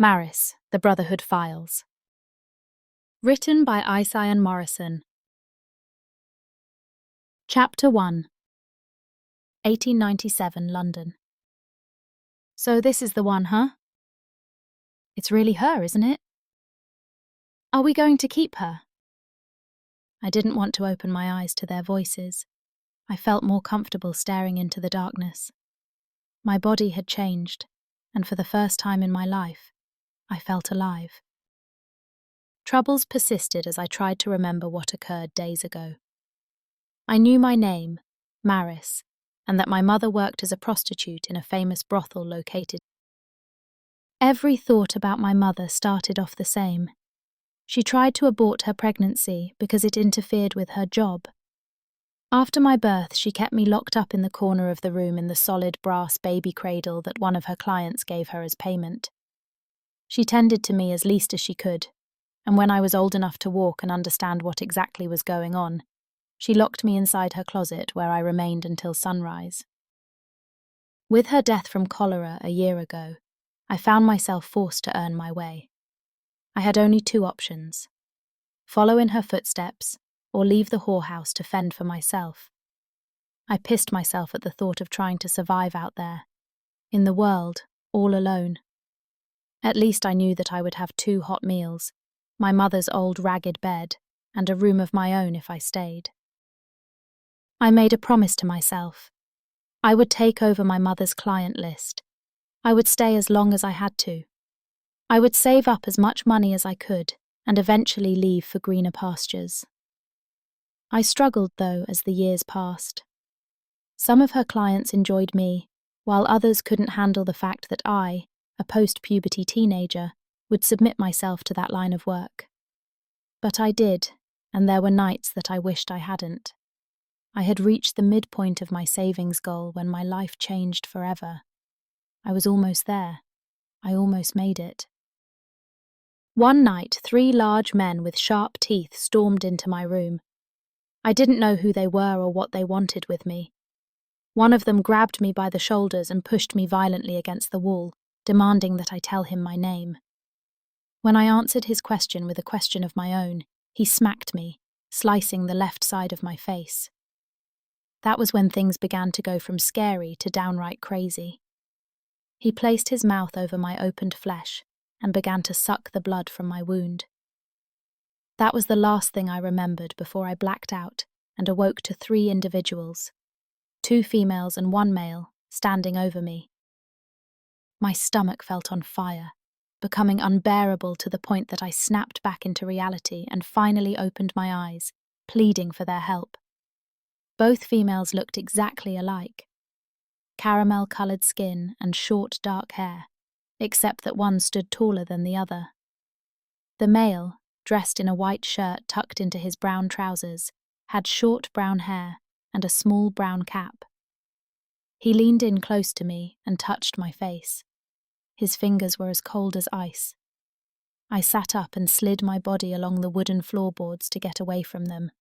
Maris, the Brotherhood Files. Written by Isaiyan Morrison. Chapter 1. 1897, London. So this is the one, huh? It's really her, isn't it? Are we going to keep her? I didn't want to open my eyes to their voices. I felt more comfortable staring into the darkness. My body had changed, and for the first time in my life, I felt alive. Troubles persisted as I tried to remember what occurred days ago. I knew my name, Maris, and that my mother worked as a prostitute in a famous brothel located. Every thought about my mother started off the same. She tried to abort her pregnancy because it interfered with her job. After my birth, she kept me locked up in the corner of the room in the solid brass baby cradle that one of her clients gave her as payment. She tended to me as least as she could, and when I was old enough to walk and understand what exactly was going on, she locked me inside her closet where I remained until sunrise. With her death from cholera a year ago, I found myself forced to earn my way. I had only two options: follow in her footsteps or leave the whorehouse to fend for myself. I pissed myself at the thought of trying to survive out there, in the world, all alone. At least I knew that I would have 2 hot meals, my mother's old ragged bed, and a room of my own if I stayed. I made a promise to myself. I would take over my mother's client list. I would stay as long as I had to. I would save up as much money as I could and eventually leave for greener pastures. I struggled, though, as the years passed. Some of her clients enjoyed me, while others couldn't handle the fact that I, a post-puberty teenager, would submit myself to that line of work. But I did, and there were nights that I wished I hadn't. I had reached the midpoint of my savings goal when my life changed forever. I was almost there. I almost made it. One night, 3 large men with sharp teeth stormed into my room. I didn't know who they were or what they wanted with me. One of them grabbed me by the shoulders and pushed me violently against the wall, demanding that I tell him my name. When I answered his question with a question of my own, he smacked me, slicing the left side of my face. That was when things began to go from scary to downright crazy. He placed his mouth over my opened flesh and began to suck the blood from my wound. That was the last thing I remembered before I blacked out and awoke to 3 individuals, 2 females and 1 male, standing over me. My stomach felt on fire, becoming unbearable to the point that I snapped back into reality and finally opened my eyes, pleading for their help. Both females looked exactly alike. Caramel-coloured skin and short, dark hair, except that one stood taller than the other. The male, dressed in a white shirt tucked into his brown trousers, had short brown hair and a small brown cap. He leaned in close to me and touched my face. His fingers were as cold as ice. I sat up and slid my body along the wooden floorboards to get away from them.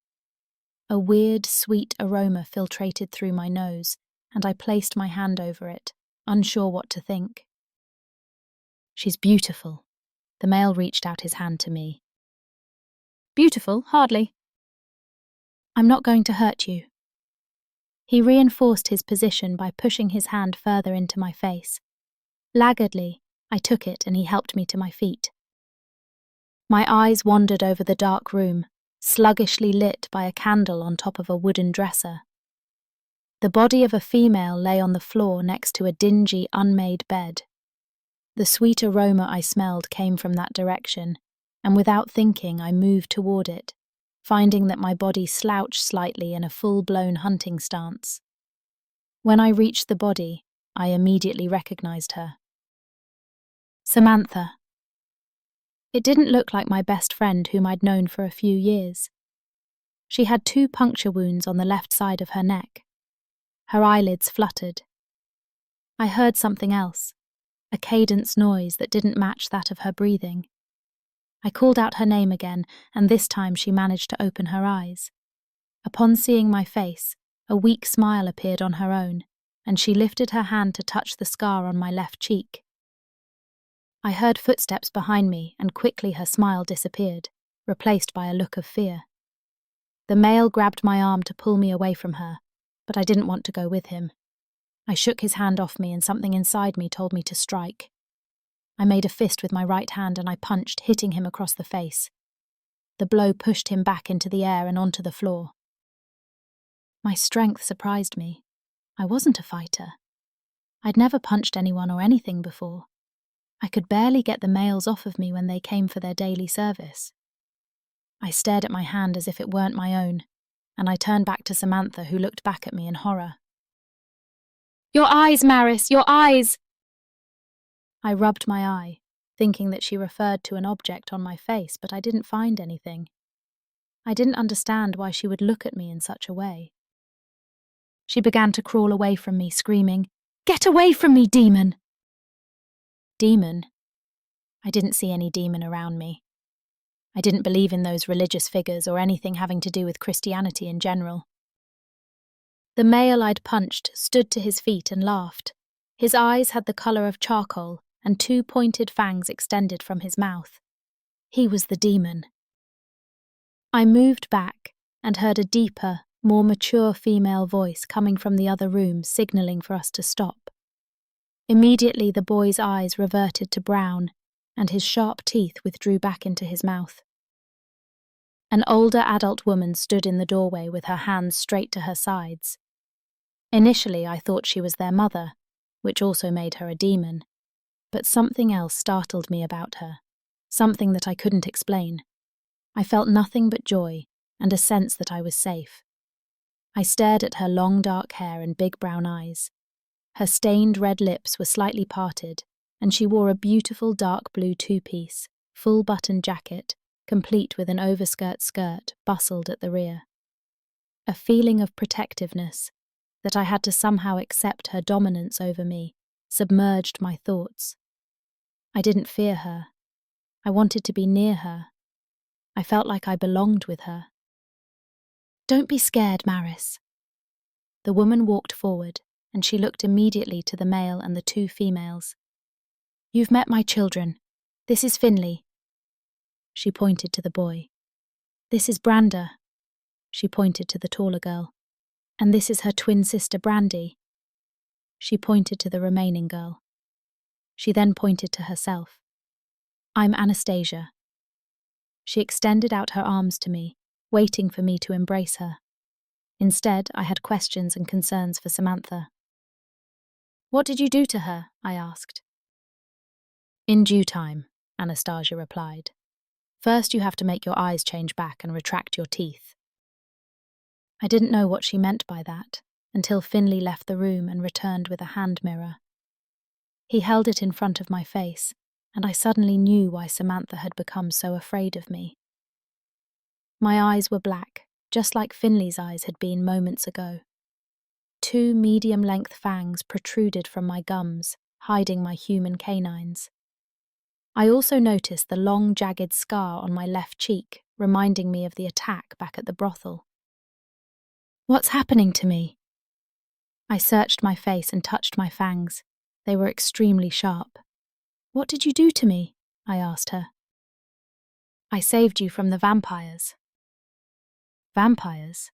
A weird, sweet aroma filtrated through my nose, and I placed my hand over it, unsure what to think. "She's beautiful." The male reached out his hand to me. "Beautiful? Hardly." "I'm not going to hurt you." He reinforced his position by pushing his hand further into my face. Laggardly, I took it and he helped me to my feet. My eyes wandered over the dark room, sluggishly lit by a candle on top of a wooden dresser. The body of a female lay on the floor next to a dingy, unmade bed. The sweet aroma I smelled came from that direction, and without thinking I moved toward it, finding that my body slouched slightly in a full-blown hunting stance. When I reached the body, I immediately recognized her. Samantha. It didn't look like my best friend whom I'd known for a few years. She had 2 puncture wounds on the left side of her neck. Her eyelids fluttered. I heard something else, a cadence noise that didn't match that of her breathing. I called out her name again, and this time she managed to open her eyes. Upon seeing my face, a weak smile appeared on her own, and she lifted her hand to touch the scar on my left cheek. I heard footsteps behind me, and quickly her smile disappeared, replaced by a look of fear. The male grabbed my arm to pull me away from her, but I didn't want to go with him. I shook his hand off me, and something inside me told me to strike. I made a fist with my right hand and I punched, hitting him across the face. The blow pushed him back into the air and onto the floor. My strength surprised me. I wasn't a fighter. I'd never punched anyone or anything before. I could barely get the males off of me when they came for their daily service. I stared at my hand as if it weren't my own, and I turned back to Samantha, who looked back at me in horror. "Your eyes, Maris, your eyes!" I rubbed my eye, thinking that she referred to an object on my face, but I didn't find anything. I didn't understand why she would look at me in such a way. She began to crawl away from me, screaming, "Get away from me, demon!" Demon? I didn't see any demon around me. I didn't believe in those religious figures or anything having to do with Christianity in general. The male I'd punched stood to his feet and laughed. His eyes had the colour of charcoal, and 2 pointed fangs extended from his mouth. He was the demon. I moved back and heard a deeper, more mature female voice coming from the other room, signalling for us to stop. Immediately the boy's eyes reverted to brown, and his sharp teeth withdrew back into his mouth. An older adult woman stood in the doorway with her hands straight to her sides. Initially I thought she was their mother, which also made her a demon, but something else startled me about her, something that I couldn't explain. I felt nothing but joy and a sense that I was safe. I stared at her long dark hair and big brown eyes. Her stained red lips were slightly parted, and she wore a beautiful dark blue two-piece, full-button jacket, complete with an overskirt skirt, bustled at the rear. A feeling of protectiveness, that I had to somehow accept her dominance over me, submerged my thoughts. I didn't fear her. I wanted to be near her. I felt like I belonged with her. "Don't be scared, Maris." The woman walked forward, and she looked immediately to the male and the 2 females. "You've met my children. This is Finley." She pointed to the boy. "This is Branda." She pointed to the taller girl. "And this is her twin sister Brandy." She pointed to the remaining girl. She then pointed to herself. "I'm Anastasia." She extended out her arms to me, waiting for me to embrace her. Instead, I had questions and concerns for Samantha. "What did you do to her?" I asked. "In due time," Anastasia replied. "First you have to make your eyes change back and retract your teeth." I didn't know what she meant by that, until Finley left the room and returned with a hand mirror. He held it in front of my face, and I suddenly knew why Samantha had become so afraid of me. My eyes were black, just like Finley's eyes had been moments ago. 2 medium-length fangs protruded from my gums, hiding my human canines. I also noticed the long, jagged scar on my left cheek, reminding me of the attack back at the brothel. "What's happening to me?" I searched my face and touched my fangs. They were extremely sharp. "What did you do to me?" I asked her. "I saved you from the vampires." "Vampires?"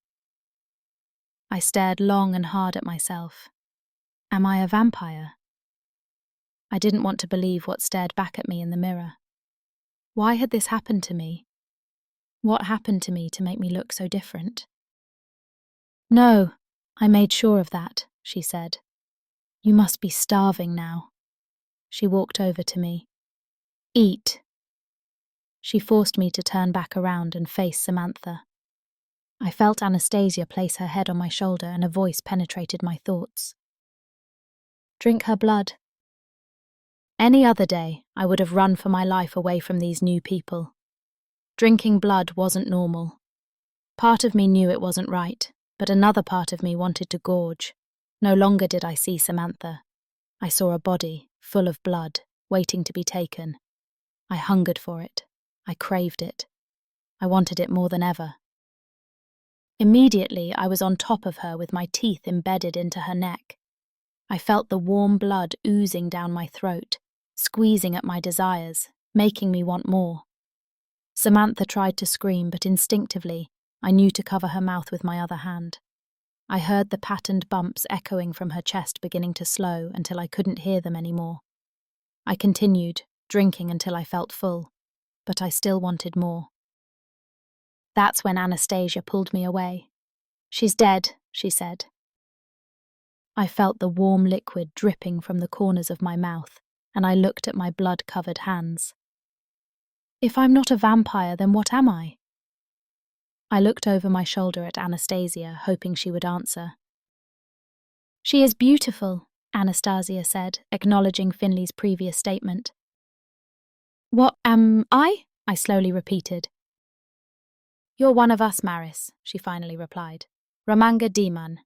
I stared long and hard at myself. Am I a vampire? I didn't want to believe what stared back at me in the mirror. Why had this happened to me? What happened to me to make me look so different? "No, I made sure of that," she said. "You must be starving now." She walked over to me. "Eat." She forced me to turn back around and face Samantha. I felt Anastasia place her head on my shoulder and a voice penetrated my thoughts. "Drink her blood." Any other day, I would have run for my life away from these new people. Drinking blood wasn't normal. Part of me knew it wasn't right, but another part of me wanted to gorge. No longer did I see Samantha. I saw a body, full of blood, waiting to be taken. I hungered for it. I craved it. I wanted it more than ever. Immediately, I was on top of her with my teeth embedded into her neck. I felt the warm blood oozing down my throat, squeezing at my desires, making me want more. Samantha tried to scream, but instinctively, I knew to cover her mouth with my other hand. I heard the patterned bumps echoing from her chest beginning to slow until I couldn't hear them anymore. I continued, drinking until I felt full, but I still wanted more. That's when Anastasia pulled me away. "She's dead," she said. I felt the warm liquid dripping from the corners of my mouth, and I looked at my blood-covered hands. If I'm not a vampire, then what am I? I looked over my shoulder at Anastasia, hoping she would answer. "She is beautiful," Anastasia said, acknowledging Finley's previous statement. "What am I?" I slowly repeated. "You're one of us, Maris," she finally replied. "Ramanga Deamhan,